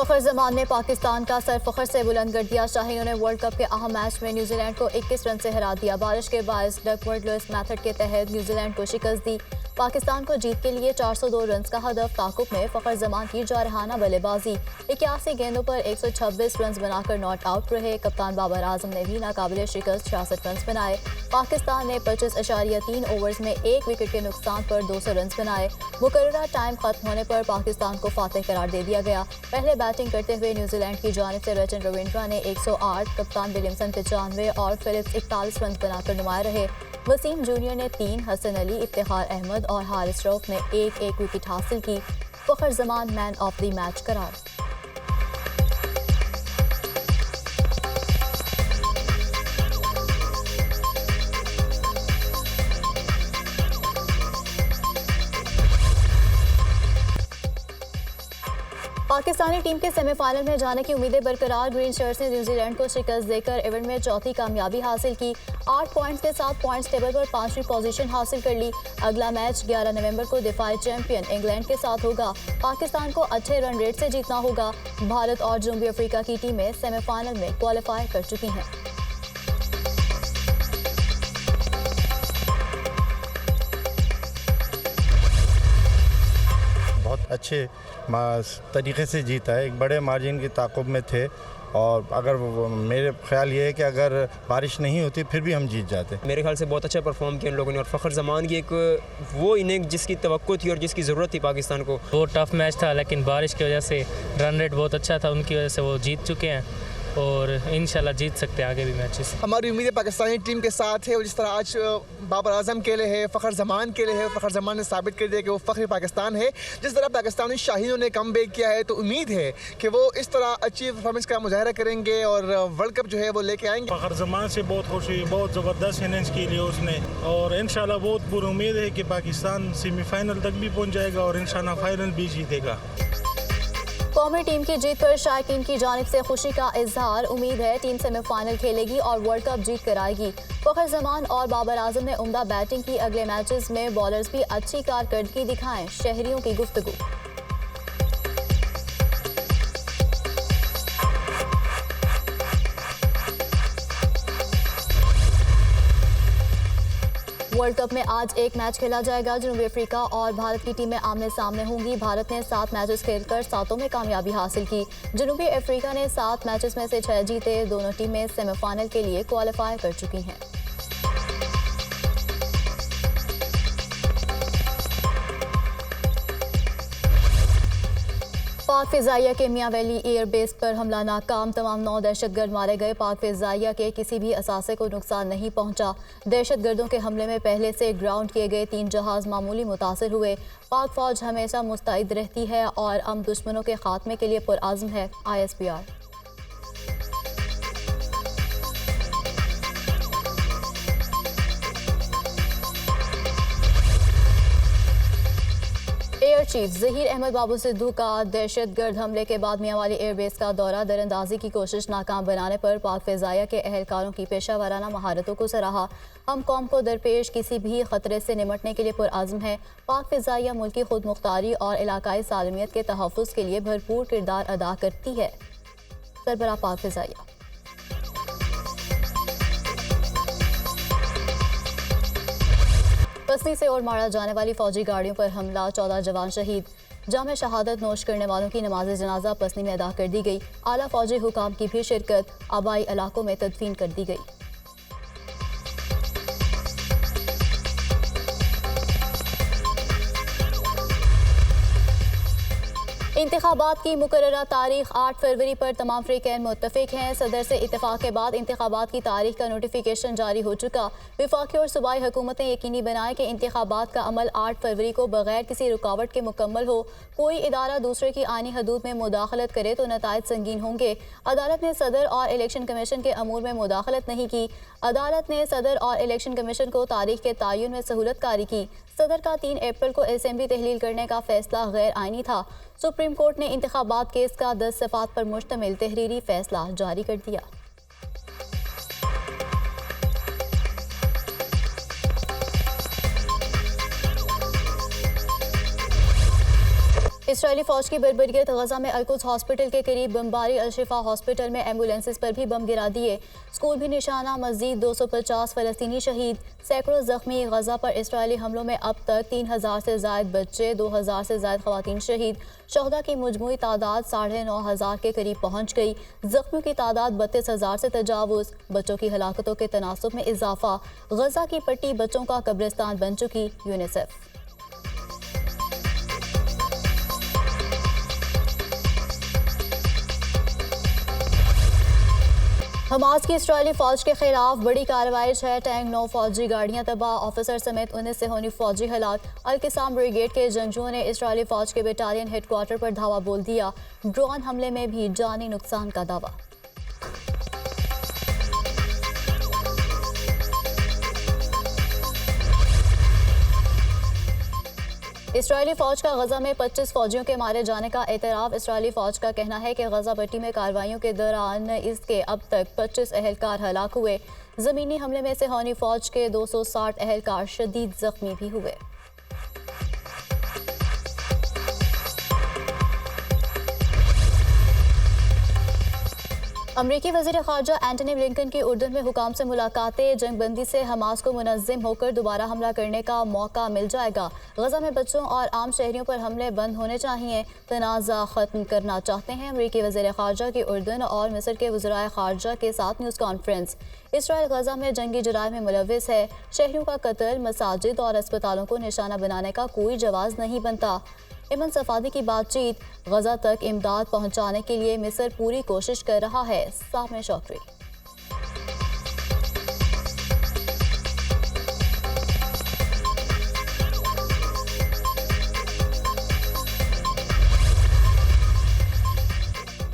फ़खर जमान ने पाकिस्तान का सर फ़खर से बुलंद कर दिया। शाहीनों ने वर्ल्ड कप के अहम मैच में न्यूजीलैंड को 21 रन से हरा दिया। बारिश के बायस डकवर्थ लुइस मेथड के तहत न्यूजीलैंड को शिकस्त दी। पाकिस्तान को जीत के लिए 402 रन का हदफ। ताकुब में फ़खर जमान की जारहाना बल्लेबाजी। 81 गेंदों पर 126 रन बनाकर नॉट आउट रहे। कप्तान बाबर आजम ने भी नाकाबिले शिकस्त 66 रन बनाए। पाकिस्तान ने 25.3 ओवर्स में 1 विकेट के नुकसान पर 200 रन बनाए। मुकर्ररा टाइम खत्म होने पर पाकिस्तान को फातेह करार दे दिया गया। पहले बैटिंग करते हुए न्यूजीलैंड की जानिब से रचन रविंद्रा ने 108, कप्तान विलियमसन 95 और फिलिप्स 41 रन बनाकर नुमाया रहे। वसीम जूनियर ने 3, हसन अली, इफ्तिखार अहमद और हारिस रऊफ ने एक विकेट हासिल की। Fakhar Zaman man of the match करार। पाकिस्तानी टीम के सेमीफाइनल में जाने की उम्मीदें बरकरार। ग्रीन शर्ट्स ने न्यूजीलैंड को शिकस्त देकर इवेंट में चौथी कामयाबी हासिल की। 8 पॉइंट्स के साथ पॉइंट्स टेबल पर 5वीं पोजीशन हासिल कर ली। अगला मैच 11 नवंबर को दिफाई चैंपियन इंग्लैंड के साथ होगा। पाकिस्तान को अच्छे रन रेट से जीतना होगा। भारत और जनूबी अफ्रीका की टीमें सेमीफाइनल में क्वालिफाई कर चुकी हैं। बहुत अच्छे तरीके से जीता है। एक बड़े मार्जिन की ताकुब में थे और अगर मेरे ख्याल ये है कि अगर बारिश नहीं होती फिर भी हम जीत जाते। मेरे ख्याल से बहुत अच्छा परफॉर्म किया इन लोगों ने और फ़खर जमान की एक वो इनिंग जिसकी तवक्को थी और जिसकी ज़रूरत थी पाकिस्तान को। वो टफ मैच था लेकिन बारिश की वजह से रन रेट बहुत अच्छा था, उनकी वजह से वो जीत चुके हैं और इंशाल्लाह जीत सकते हैं आगे भी मैचेस। हमारी उम्मीदें पाकिस्तानी टीम के साथ है और जिस तरह आज बाबर आजम के लिए है, फ़खर जमान के लिए है। फ़खर जमान ने साबित कर दिया कि वो फ़ख्र पाकिस्तान है। जिस तरह पाकिस्तानी शाहीनों ने कम बैक किया है तो उम्मीद है कि वो इस तरह अच्छी परफॉर्मेंस का मुजाहरा करेंगे और वर्ल्ड कप जो है वो लेके आएंगे। फ़खर जमान से बहुत खुश हुई, बहुत ज़बरदस्त इनिंग्स की लिए उसने और इंशाल्लाह बहुत पूरी उम्मीद है कि पाकिस्तान सेमीफाइनल तक भी पहुँच जाएगा और इंशाल्लाह फाइनल भी जीतेगा। कौमी टीम की जीत पर शायकीन की जानिब से खुशी का इजहार। उम्मीद है टीम सेमीफाइनल खेलेगी और वर्ल्ड कप जीत कर आएगी। फ़खर जमान और बाबर आजम ने उम्दा बैटिंग की। अगले मैचेस में बॉलर्स भी अच्छी कारकर्दगी दिखाएं। शहरियों की गुफ्तगू। वर्ल्ड कप में आज एक मैच खेला जाएगा। जनूबी अफ्रीका और भारत की टीमें आमने सामने होंगी। भारत ने 7 मैचेस खेलकर 7 में कामयाबी हासिल की। जनूबी अफ्रीका ने 7 मैचेस में से 6 जीते। दोनों टीमें सेमीफाइनल के लिए क्वालिफाई कर चुकी हैं। पाक फिजाइया के मियां वैली एयर बेस पर हमला नाकाम। तमाम 9 दहशतगर्द मारे गए। पाक फिजाइया के किसी भी असासे को नुकसान नहीं पहुंचा। दहशतगर्दों के हमले में पहले से ग्राउंड किए गए 3 जहाज मामूली मुतासर हुए। पाक फौज हमेशा मुस्तैद रहती है और हम दुश्मनों के खात्मे के लिए पुरआज़्म है। ISPR। Air chief Zaheer Ahmed Babu Sidhu का दहशतगर्द हमले के बाद मियांवाली एयरबेस का दौरा। दरअंदाजी की कोशिश नाकाम बनाने पर पाक फ़िज़ाइया के एहलकारों की पेशा वाराना महारतों को सराहा। हम कौम को दरपेश किसी भी खतरे से निमटने के लिए पुरआज़्म है। पाक फ़िज़ाइया मुल्की खुद मुख्तारी और इलाकाई सालमियत के तहफ़्फ़ुज़ के लिए भरपूर किरदार अदा करती है। सरबराह पाक फ़िज़ाइया। पसनी से और मारा जाने वाली फौजी गाड़ियों पर हमला, 14 जवान शहीद। जाम शहादत नोश करने वालों की नमाज जनाजा पसनी में अदा कर दी गई। आला फौजी हुकाम की भी शिरकत। आबाई इलाकों में तदफीन कर दी गई। इंतखाबात की मुकर्ररा तारीख 8 फरवरी पर तमाम फ़रीक़ैन मुत्तफ़िक़ हैं। सदर से इत्तफ़ाक़ के बाद इंतखाबात की तारीख का नोटिफिकेशन जारी हो चुका। वफाकी और सूबाई हुकूमतें यकीनी बनाएं कि इंतखाबात का अमल 8 फरवरी को बगैर किसी रुकावट के मुकम्मल हो। कोई इदारा दूसरे की आइनी हदूद में मुदाखलत करे तो नताइज संगीन होंगे। अदालत ने सदर और इलेक्शन कमीशन के अमूर में मुदाखलत नहीं की। अदालत ने सदर और इलेक्शन कमीशन को तारीख के तयन में सहूलत कारी की। सदर का 3 अप्रैल को असेंबली तहलील करने का फैसला गैर आइनी था। सुप्रीम कोर्ट ने इंतखाबात केस का 10 सफ़ात पर मुश्तमिल तहरीरी फैसला जारी कर दिया। इसराइली फौज की बर्बरियत गजा में अलकुद्स हॉस्पिटल के करीब बमबारी। अल-शिफा हॉस्पिटल में एम्बुलेंसेस पर भी बम गिरा दिए। स्कूल भी निशाना। मजीद 250 फ़लस्तीनी शहीद, सैकड़ों जख्मी। गजा पर इसराइली हमलों में अब तक 3000 से ज़ायद बच्चे, 2000 से ज़ायद ख़वातीन शहीद। शहदा की मजमूई तादाद 9,500 के करीब पहुँच गई। जख्मियों की तादाद 32,000 से तजावुज़। बच्चों की हलाकतों के तनासुब में इजाफा। गजा की पट्टी बच्चों का कब्रिस्तान बन चुकी। यूनिसेफ। हमास की इसराइली फौज के खिलाफ बड़ी कार्रवाई। 6 टैंक, 9 फौजी गाड़ियां तबाह, ऑफिसर समेत 19 सेहोनी फौजी हलाक। अल-किसाम ब्रिगेड के जंगजुओं ने इसराइली फौज के बटालियन हेडक्वार्टर पर धावा बोल दिया। ड्रोन हमले में भी जानी नुकसान का दावा। इसराइली फौज का गजा में 25 फौजियों के मारे जाने का एतराफ़। इसराइली फौज का कहना है कि गजा पट्टी में कार्रवाइयों के दौरान इसके अब तक 25 अहलकार हलाक हुए। ज़मीनी हमले में सेहोनी फौज के 260 अहलकार शदीद जख्मी भी हुए। अमरीकी वज़ीर ख़ारजा एंटनी ब्लिंकन की उर्दन में हुकाम से मुलाकातें। जंगबंदी से हमास को मुनज़्ज़म होकर दोबारा हमला करने का मौका मिल जाएगा। गजा में बच्चों और आम शहरियों पर हमले बंद होने चाहिए। तनाज़ा ख़त्म करना चाहते हैं। अमरीकी वज़ीर ख़ारजा की उर्दन और मिस्र के वज़राए ख़ारजा के साथ न्यूज़ कॉन्फ्रेंस। इसराइल गजा में जंगी जराइम में मुलव्विस है। शहरियों का कत्ल, मसाजिद और अस्पतालों को निशाना बनाने का कोई जवाज़ नहीं बनता। इमन सफादी की बातचीत। गजा तक इमदाद पहुंचाने के लिए मिस्र पूरी कोशिश कर रहा है। सामने चौधरी।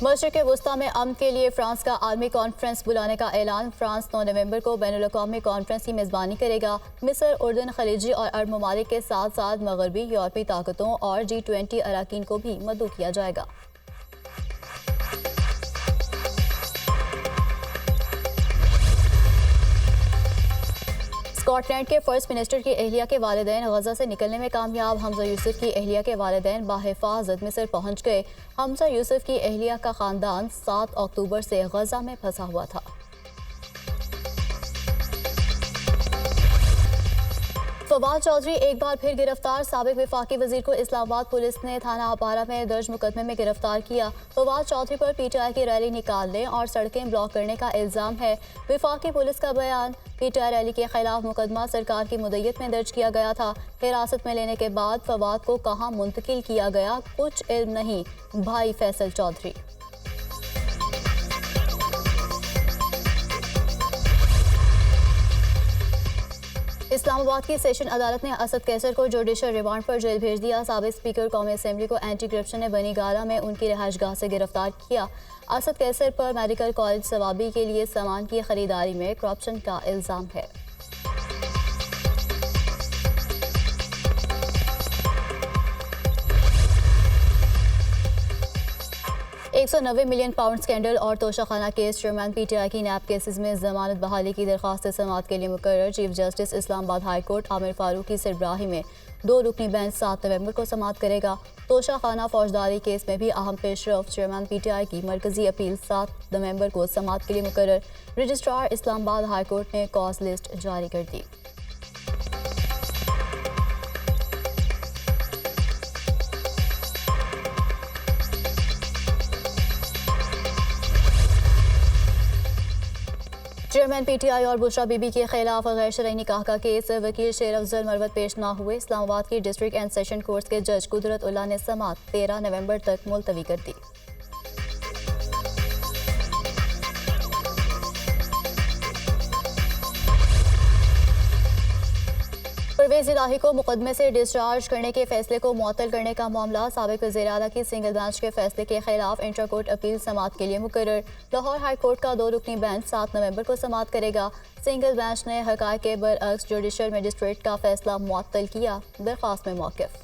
मशरिक़ वुस्ता में अमन के लिए फ्रांस का आलमी कॉन्फ्रेंस बुलाने का ऐलान। फ्रांस 9 नवंबर को बैनुल-अक़वामी कॉन्फ्रेंस की मेज़बानी करेगा। मिस्र, उर्दन, खलीजी और अरब ममालिक के साथ साथ मगरबी यूरोपीय ताकतों और G20 अरकान को भी मदऊ किया जाएगा। स्कॉटलैंड के फर्स्ट मिनिस्टर की अहलिया के वालिदैन गजा से निकलने में कामयाब। हमजा यूसुफ की अहलिया के वालिदैन बाहिफाजत मिस्र पहुंच गए। हमजा यूसुफ की अहलिया का खानदान 7 अक्टूबर से गजा में फंसा हुआ था। फवाद चौधरी एक बार फिर गिरफ्तार। साबिक वफाकी वजीर को इस्लामाबाद पुलिस ने थाना अपारा में दर्ज मुकदमे में गिरफ्तार किया। फवाद चौधरी पर PTI की रैली निकालने और सड़कें ब्लॉक करने का इल्ज़ाम है। वफाकी पुलिस का बयान। PTI रैली के खिलाफ मुकदमा सरकार की मुद्दत में दर्ज किया गया था। हिरासत में लेने के बाद फवाद को कहाँ मुंतकिल किया गया कुछ इल्म नहीं। भाई फैसल चौधरी। इस्लामाबाद की सेशन अदालत ने असद कैसर को जुडिशल रिमांड पर जेल भेज दिया। साबिक स्पीकर कौमी असम्बली को एंटी करप्शन ने बनी गाला में उनकी रिहाइशगाह से गिरफ्तार किया। असद कैसर पर मेडिकल कॉलेज सवाबी के लिए सामान की खरीदारी में करप्शन का इल्ज़ाम है। £190 मिलियन स्कैंडल और तोशाखाना केस। चेयरमैन PTI की नैब केसेस में जमानत बहाली की दरख्वास्त समाअत के लिए मुकर्रर। Chief justice Islamabad high court Aamir Farooq की सरबराही में 2 रुकनी बेंच 7 नवंबर को समाअत करेगा। तोशाखाना फौजदारी केस में भी अहम पेशरफ। चेयरमैन PTI की मरकजी अपील 7 नवंबर को समाअत के लिए मुकर्रर। रजिस्ट्रार इस्लामाबाद हाई कोर्ट ने कॉज लिस्ट जारी कर दी। चेयरमैन PTI और बुशरा बीबी के खिलाफ गैर शरई निकाह का केस। वकील शेर अफजल मरवत पेश ना हुए। इस्लामाबाद की डिस्ट्रिक्ट एंड सेशन कोर्ट्स के जज कुदरत उल्लाह ने समाअत 13 नवंबर तक मुलतवी कर दी। परवेज़ इलाही को मुकदमे से डिस्चार्ज करने के फैसले को मुअत्तल करने का मामला। साबिक वज़ीर आला की सिंगल बेंच के फैसले के खिलाफ इंटर कोर्ट अपील समाअत के लिए मुकर्रर। लाहौर हाई कोर्ट का 2 रुकनी बेंच 7 नवंबर को समाअत करेगा। सिंगल बेंच ने हक़ाइक़ के बरअक्स जुडिशल मजिस्ट्रेट का फैसला मुअत्तल किया। दरख्वास्त में मौक़िफ़।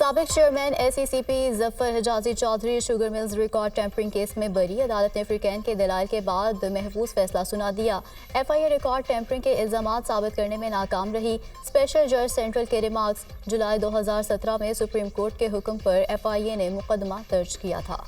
साबिक chairman SECP Zafar Hijazi Chaudhry sugar mills record tampering case में बरी। अदालत ने फ्रीकैन के दलाइल के बाद महफूज फैसला सुना दिया। FIA रिकॉर्ड टेम्परिंग के इल्जामात साबित करने में नाकाम रही। स्पेशल जज सेंट्रल के रिमार्क्स जुलाई 2017 में सुप्रीम कोर्ट के हुक्म पर FIA ने मुकदमा दर्ज किया था।